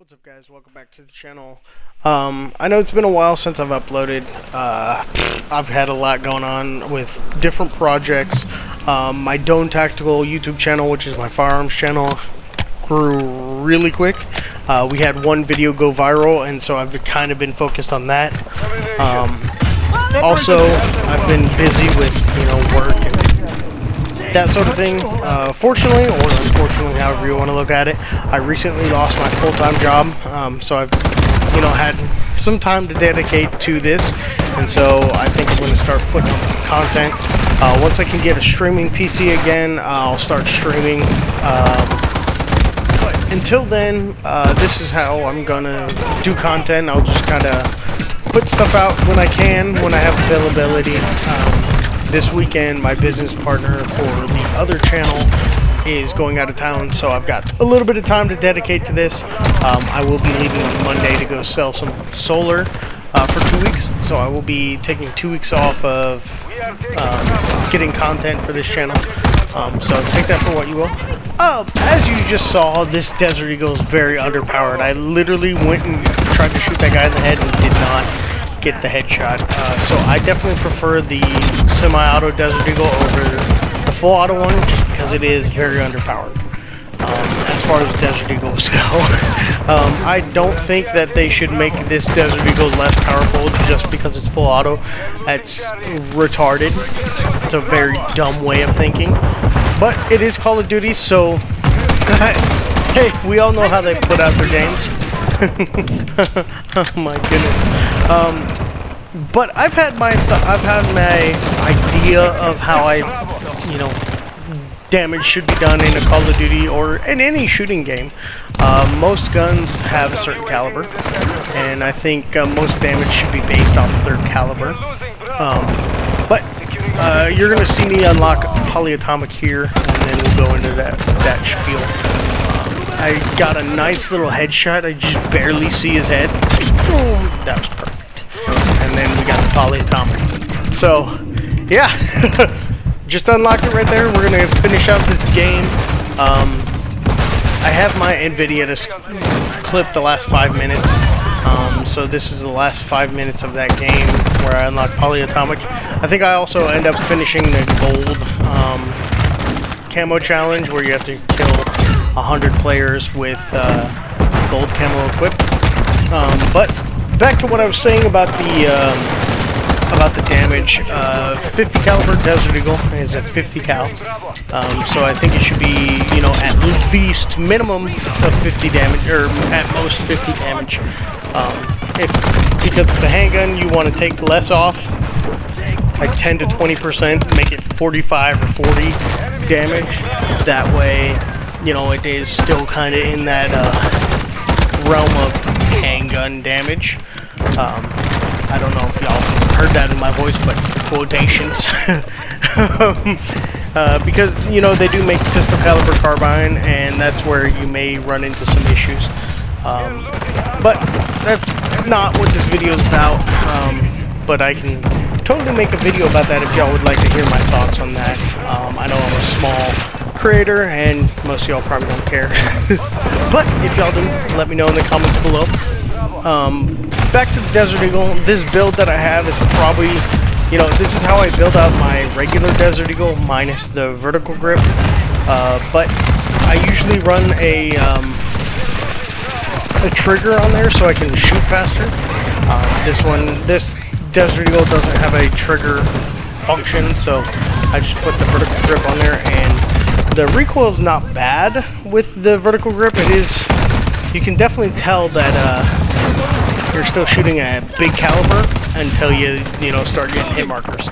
What's up, guys? Welcome back to the channel. I know it's been a while since I've uploaded. I've had a lot going on with different projects. My Dome Tactical YouTube channel, which is my firearms channel, grew really quick. We had one video go viral, and so I've kind of been focused on that. Also, I've been busy with, work and that sort of thing. Fortunately, or unfortunately, however you want to look at it, I recently lost my full-time job, so I've, had some time to dedicate to this, and so I think I'm going to start putting out some content. Once I can get a streaming PC again, I'll start streaming. But until then, this is how I'm going to do content. I'll just kind of put stuff out when I can, when I have availability. This weekend, my business partner for the other channel is going out of town, so I've got a little bit of time to dedicate to this. I will be leaving on Monday to go sell some solar for 2 weeks, so I will be taking 2 weeks off of getting content for this channel. So take that for what you will. As you just saw, this Desert Eagle is very underpowered. I literally went and tried to shoot that guy in the head and did not get the headshot. So I definitely prefer the semi-auto Desert Eagle over the full auto one, just because it is very underpowered. As far as Desert Eagles go, I don't think that they should make this Desert Eagle less powerful just because it's full auto. That's retarded. It's a very dumb way of thinking. But it is Call of Duty, so hey, we all know how they put out their games. Oh my goodness. But I've had my idea of how damage should be done in a Call of Duty or in any shooting game. Most guns have a certain caliber, and I think most damage should be based off of their caliber. But you're gonna see me unlock Polyatomic here, and then we'll go into that spiel. I got a nice little headshot. I just barely see his head. Boom! That was perfect. And then we got the Polyatomic. So, yeah. Just unlocked it right there. We're going to finish out this game. I have my NVIDIA to clip the last 5 minutes. So this is the last 5 minutes of that game where I unlocked Polyatomic. I think I also end up finishing the gold camo challenge where you have to kill 100 players with gold camo equipped. But back to what I was saying about the damage. 50 caliber Desert Eagle is a 50 cal. So I think it should be, at least minimum of 50 damage, or at most 50 damage. Because it's a handgun, you want to take less off, like 10 to 20%, make it 45 or 40 damage. That way, it is still kind of in that realm of handgun damage. I don't know if y'all heard that in my voice, but quotations. Because, they do make pistol caliber carbine, and that's where you may run into some issues. But that's not what this video is about. But I can totally make a video about that if y'all would like to hear my thoughts on that. I know I'm a small creator, and most of y'all probably don't care. But if y'all do, let me know in the comments below. Back to the Desert Eagle. This build that I have is probably, this is how I build out my regular Desert Eagle minus the vertical grip. But I usually run a trigger on there so I can shoot faster. This Desert Eagle doesn't have a trigger function, so I just put the vertical grip on there, and the recoil is not bad with the vertical grip. It is, you can definitely tell that you're still shooting a big caliber until you start getting hit markers.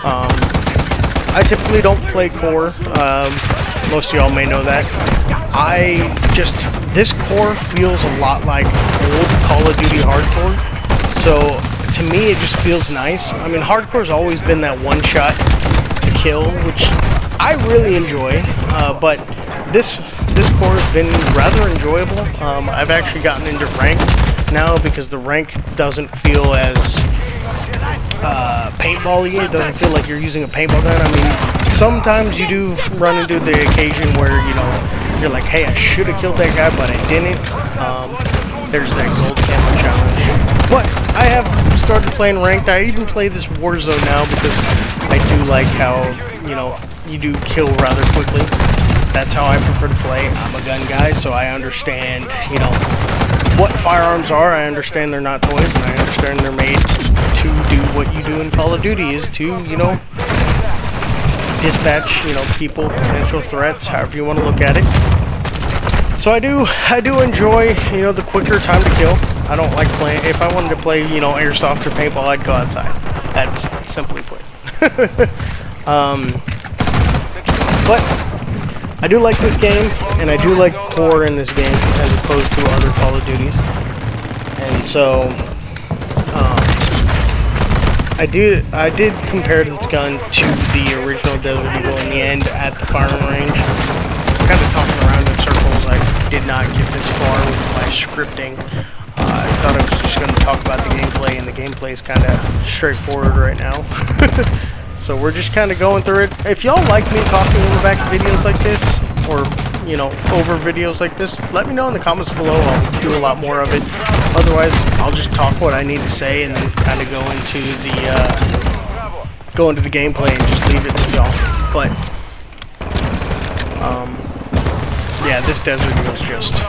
I typically don't play core. Most of y'all may know that. This core feels a lot like old Call of Duty Hardcore. So to me, it just feels nice. I mean, Hardcore's always been that one shot to kill, which I really enjoy. But this core has been rather enjoyable. I've actually gotten into ranked now because the rank doesn't feel as paintball-y. It doesn't feel like you're using a paintball gun. I mean, sometimes you do run into the occasion where, you're like, hey, I should have killed that guy, but I didn't. There's that gold camo challenge. But I have started playing ranked. I even play this Warzone now because I do like how, you know, you do kill rather quickly. That's how I prefer to play. I'm a gun guy, so I understand, you know, what firearms are. I understand they're not toys, and I understand they're made to do what you do in Call of Duty, is to, you know, dispatch, you know, people, potential threats, however you want to look at it. So I do enjoy, you know, the quicker time to kill. I don't like playing. If I wanted to play, you know, airsoft or paintball, I'd go outside. That's simply put. But I do like this game, and I do like core in this game as opposed to other Call of Duties. And so I did compare this gun to the original Desert Eagle in the end at the firing range. Kind of talking around in circles. I did not get this far with my scripting. I thought I was just going to talk about the gameplay, and the gameplay is kind of straightforward right now. So we're just kind of going through it. If y'all like me talking over back videos like this, or, you know, over videos like this, let me know in the comments below. I'll do a lot more of it. Otherwise, I'll just talk what I need to say and then kind of go into the gameplay and just leave it with y'all. But yeah, this Desert Eagle is just,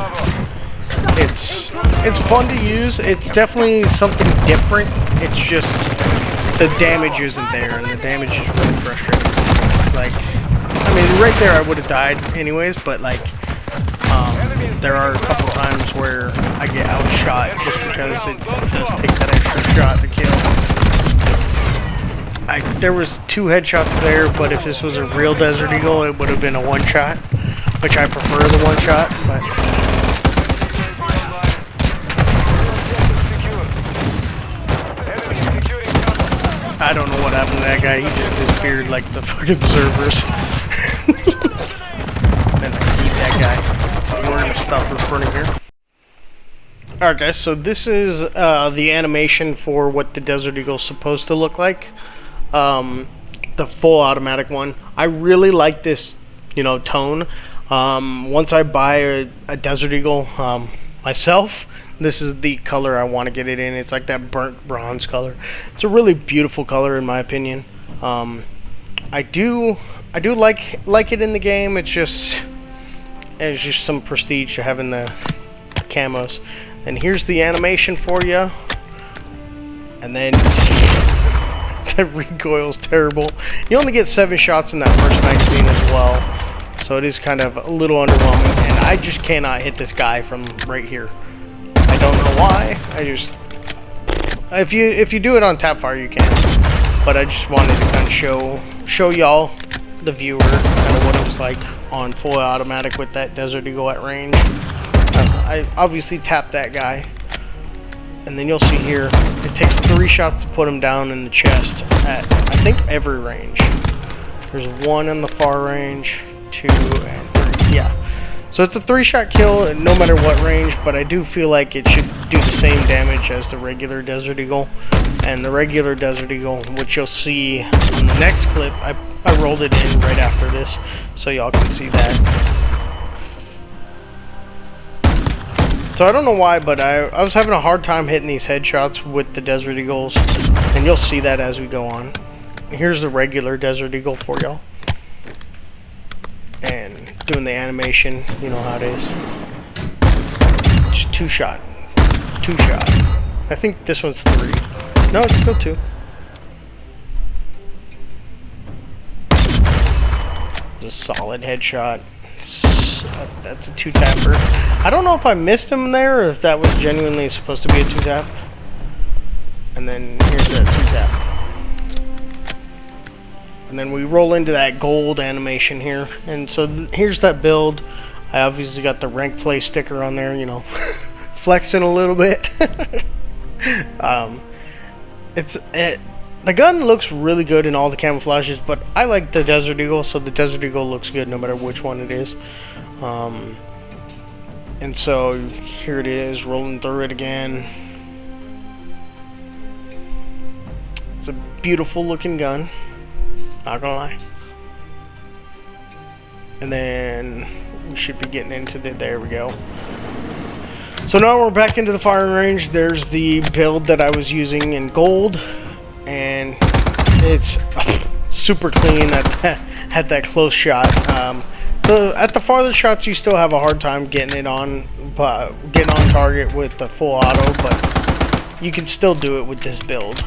it's fun to use. It's definitely something different. It's just the damage isn't there, and the damage is really frustrating. Like, I mean, right there I would have died anyways, but like, there are a couple times where I get outshot just because it does take that extra shot to kill. There was 2 headshots there, but if this was a real Desert Eagle, it would have been a one-shot, which I prefer the one-shot, but I don't know what happened to that guy. He just disappeared like the fucking servers. Then I need that guy. We're gonna stop recording here. Alright guys, so this is the animation for what the Desert Eagle is supposed to look like. The full automatic one. I really like this, you know, tone. Once I buy a Desert Eagle myself, this is the color I want to get it in. It's like that burnt bronze color. It's a really beautiful color in my opinion. I do like it in the game. It's just some prestige to having the camos. And here's the animation for you. And then the recoil's terrible. You only get 7 shots in that first magazine as well, so it is kind of a little underwhelming. And I just cannot hit this guy from right here. I don't know why. If you do it on tap fire, you can. But I just wanted to kind of show y'all, the viewer, kind of what it was like on full automatic with that Desert Eagle at range. I obviously tapped that guy, and then you'll see here it takes 3 shots to put him down in the chest at, I think, every range. There's 1 in the far range, 2 and 3. Yeah. So it's a 3-shot kill no matter what range, but I do feel like it should do the same damage as the regular Desert Eagle. And the regular Desert Eagle, which you'll see in the next clip, I rolled it in right after this, so y'all can see that. So I don't know why, but I was having a hard time hitting these headshots with the Desert Eagles, and you'll see that as we go on. Here's the regular Desert Eagle for y'all. And doing the animation, you know how it is. Just 2-shot. 2-shot. I think this one's 3. No, it's still 2. It's a solid headshot. That's a 2-tapper. I don't know if I missed him there or if that was genuinely supposed to be a 2-tap. And then here's that 2-tap. And then we roll into that gold animation here. And so here's that build. I obviously got the rank play sticker on there, you know, flexing a little bit. The gun looks really good in all the camouflages, but I like the Desert Eagle, so the Desert Eagle looks good no matter which one it is. And so here it is, rolling through it again. It's a beautiful looking gun, not gonna lie. And then we should be getting into the, there we go. So now we're back into the firing range. There's the build that I was using in gold, and it's super clean at that close shot. At the farther shots, you still have a hard time getting on target with the full auto, but you can still do it with this build,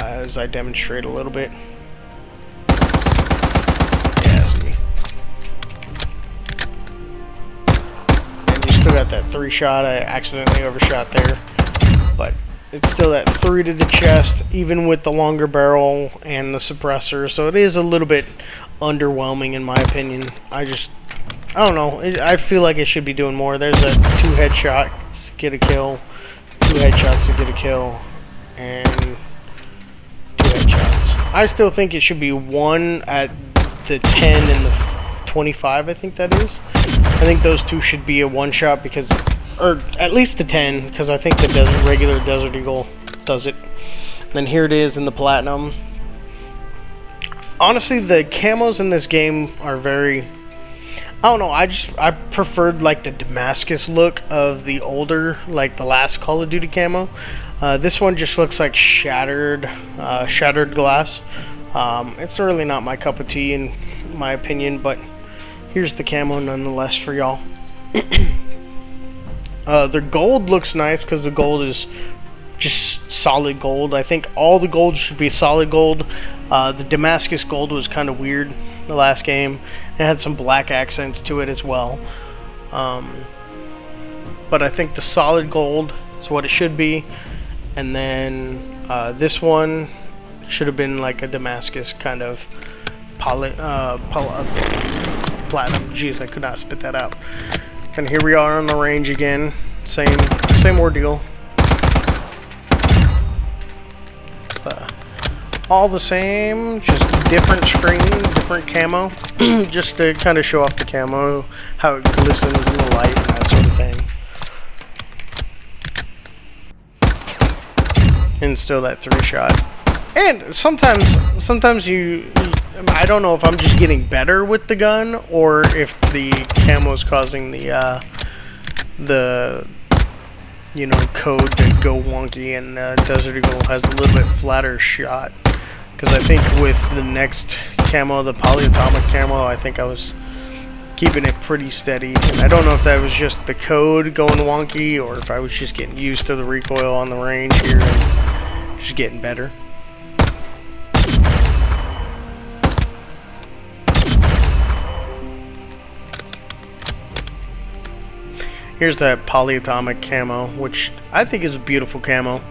as I demonstrate a little bit. Yeah, see. And you still got that 3 shot. I accidentally overshot there, but it's still that 3 to the chest, even with the longer barrel and the suppressor. So it is a little bit underwhelming in my opinion. I don't know. I feel like it should be doing more. There's a 2 headshots to get a kill, 2 headshots to get a kill, and 2 headshots. I still think it should be 1 at the 10 and the 25. I think that is. I think those 2 should be a 1 shot because, or at least the 10, because I think the regular Desert Eagle does it. Then here it is in the Platinum. Honestly, the camos in this game are very, I don't know, I preferred like the Damascus look of the older, like the last Call of Duty camo. This one just looks like shattered glass. It's really not my cup of tea in my opinion, but here's the camo nonetheless for y'all. The gold looks nice because the gold is just solid gold. I think all the gold should be solid gold. The Damascus gold was kind of weird the last game. It had some black accents to it as well. But I think the solid gold is what it should be. And then this one should have been like a Damascus kind of platinum. Jeez, I could not spit that out. And here we are on the range again. Same ordeal. All the same, just different screen, different camo, just to kind of show off the camo, how it glistens in the light and that sort of thing. And still that 3 shot. And sometimes I don't know if I'm just getting better with the gun or if the camo is causing the code to go wonky, and Desert Eagle has a little bit flatter shot. Because I think with the next camo, the polyatomic camo, I think I was keeping it pretty steady. And I don't know if that was just the code going wonky or if I was just getting used to the recoil on the range here and just getting better. Here's that polyatomic camo, which I think is a beautiful camo.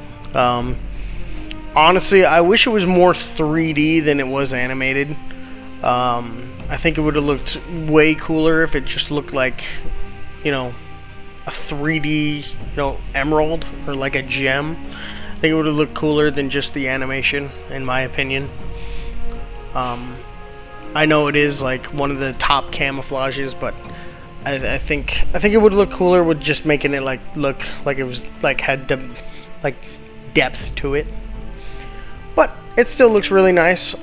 Honestly, I wish it was more 3D than it was animated. I think it would have looked way cooler if it just looked like, a 3D, emerald or like a gem. I think it would have looked cooler than just the animation, in my opinion. I know it is like one of the top camouflages, but I think it would look cooler with just making it look like it was had depth to it. But it still looks really nice.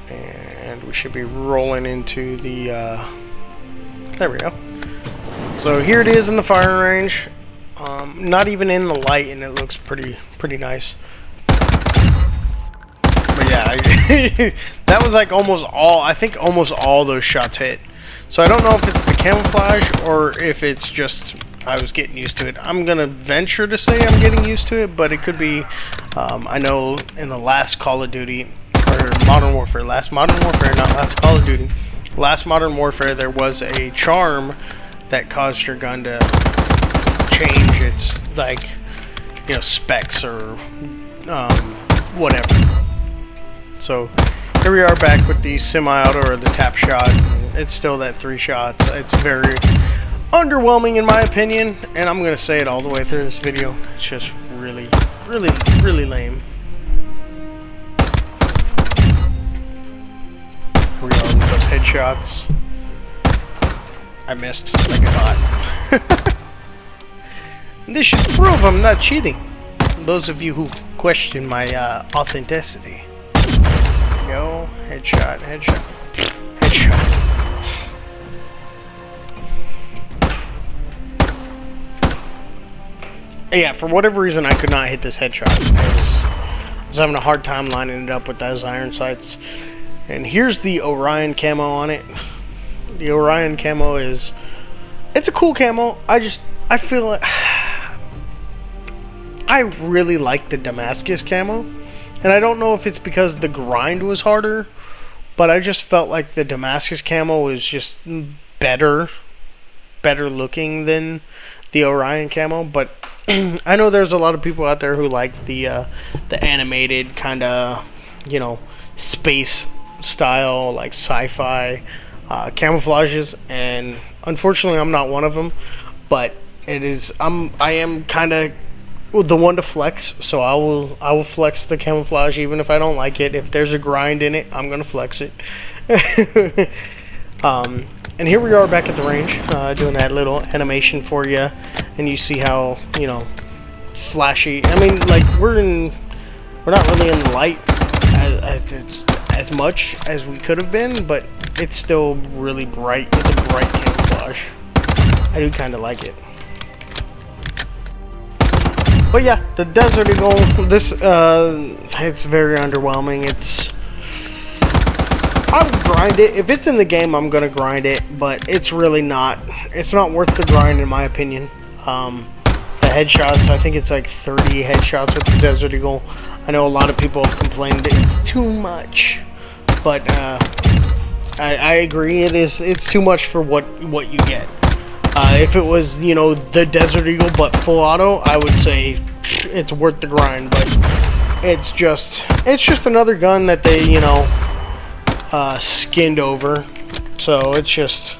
And we should be rolling into the there we go. So here it is in the firing range. Not even in the light, and it looks pretty nice. But yeah, that was like almost all. I think almost all those shots hit. So I don't know if it's the camouflage or if it's just I was getting used to it. I'm gonna venture to say I'm getting used to it, but it could be. I know in the last Call of Duty or Modern Warfare, last Modern Warfare, not last Call of Duty, last Modern Warfare, there was a charm that caused your gun to change its specs or whatever. So here we are back with the semi-auto or the tap shot. It's still that 3 shots. It's very underwhelming in my opinion, and I'm gonna say it all the way through this video. It's just really lame. Here we are with those headshots. I missed like a bot. This should prove I'm not cheating. Those of you who question my authenticity. There we go. Headshot. Headshot. Yeah, for whatever reason, I could not hit this headshot. I was having a hard time lining it up with those iron sights. And here's the Orion camo on it. The Orion camo is... It's a cool camo. I feel like... I really like the Damascus camo. And I don't know if it's because the grind was harder, but I just felt like the Damascus camo was just better looking than the Orion camo. But I know there's a lot of people out there who like the animated kind of, you know, space style, like sci-fi camouflages, and unfortunately I'm not one of them. But I am kind of the one to flex, so I will flex the camouflage even if I don't like it. If there's a grind in it, I'm gonna flex it. And here we are back at the range, doing that little animation for you, and you see how, you know, flashy. I mean, like, we're not really in light as much as we could have been, but it's still really bright with a bright camouflage. I do kind of like it. But yeah, the Desert Eagle, this, it's very underwhelming. I would grind it. If it's in the game, I'm going to grind it, but it's really not. It's not worth the grind, in my opinion. The headshots, I think it's like 30 headshots with the Desert Eagle. I know a lot of people have complained it's too much, but I agree. It's too much for what you get. If it was, you know, the Desert Eagle but full auto, I would say it's worth the grind. But it's just another gun that they, you know, skinned over. So it's just,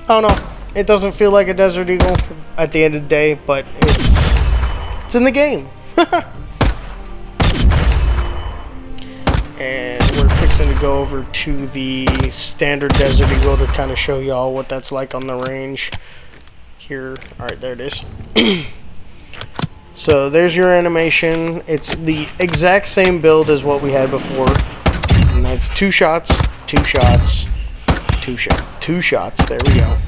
I don't know. It doesn't feel like a Desert Eagle at the end of the day, but it's in the game. And we're fixing to go over to the standard Desert Eagle to kind of show y'all what that's like on the range. Here, alright, there it is. So there's your animation. It's the exact same build as what we had before. And that's 2 shots, 2 shots, 2 shots, 2 shots. There we go.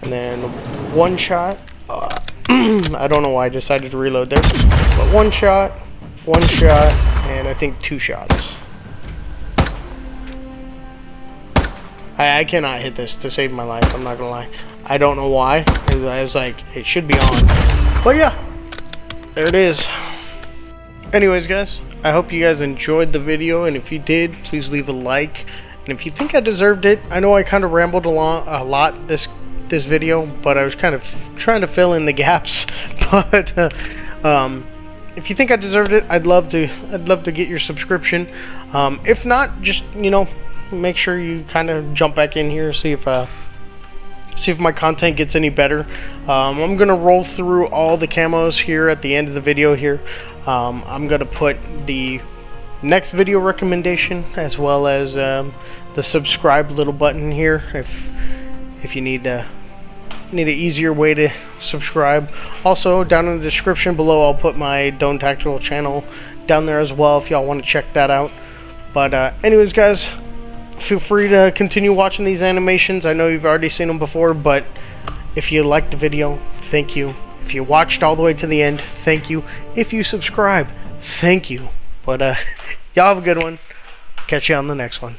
And then 1 shot. I don't know why I decided to reload there. But 1 shot, 1 shot, and I think 2 shots. I cannot hit this to save my life, I'm not gonna lie. I don't know why. I was like, it should be on. But yeah, there it is. Anyways, guys, I hope you guys enjoyed the video, and if you did, please leave a like. And if you think I deserved it, I know I kind of rambled a lot this video, but I was kind of trying to fill in the gaps. But if you think I deserved it, I'd love to get your subscription. If not, just, you know, make sure you kind of jump back in here, see if my content gets any better. I'm gonna roll through all the camos here at the end of the video here. I'm gonna put the next video recommendation as well as the subscribe little button here if you need an easier way to subscribe. Also, down in the description below, I'll put my Done Tactical channel down there as well if y'all want to check that out. But anyways, guys, feel free to continue watching these animations. I know you've already seen them before, but if you liked the video, thank you. If you watched all the way to the end, thank you. If you subscribe, thank you. But y'all have a good one. Catch you on the next one.